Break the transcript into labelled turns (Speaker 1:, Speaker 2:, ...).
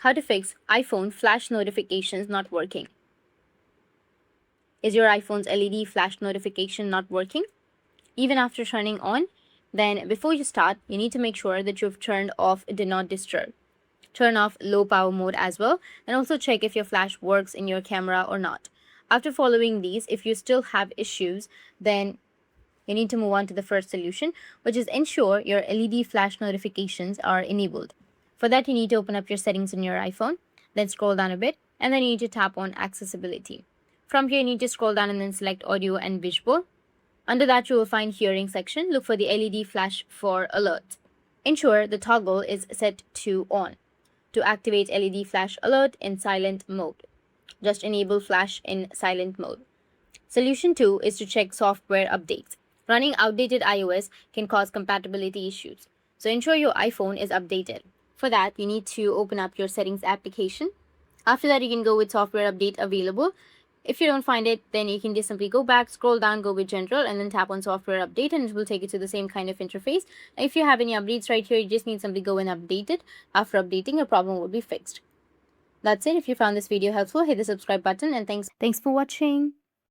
Speaker 1: How to fix iPhone flash notifications not working. Is your iPhone's LED flash notification not working? Even after turning on? Then before you start, you need to make sure that you've turned off Do Not Disturb. Turn off low power mode as well, and also check if your flash works in your camera or not. After following these, if you still have issues, then you need to move on to the first solution, which is ensure your LED flash notifications are enabled. For that, you need to open up your settings on your iPhone, then scroll down a bit, and then you need to tap on accessibility. From here, you need to scroll down and then select audio and visual. Under that, you will find hearing section. Look for the LED flash for alert. Ensure the toggle is set to on to activate LED flash alert in silent mode. Just enable flash in silent mode. Solution 2 is to check software updates. Running outdated iOS can cause compatibility issues, so ensure your iPhone is updated. For that, you need to open up your settings application. After that, you can go with software update available. If you don't find it, then you can just simply go back, scroll down, go with general, and then tap on software update, and it will take you to the same kind of interface. If you have any updates right here, you just need simply go and update it. After updating, your problem will be fixed. That's it. If you found this video helpful, hit the subscribe button, and thanks for watching.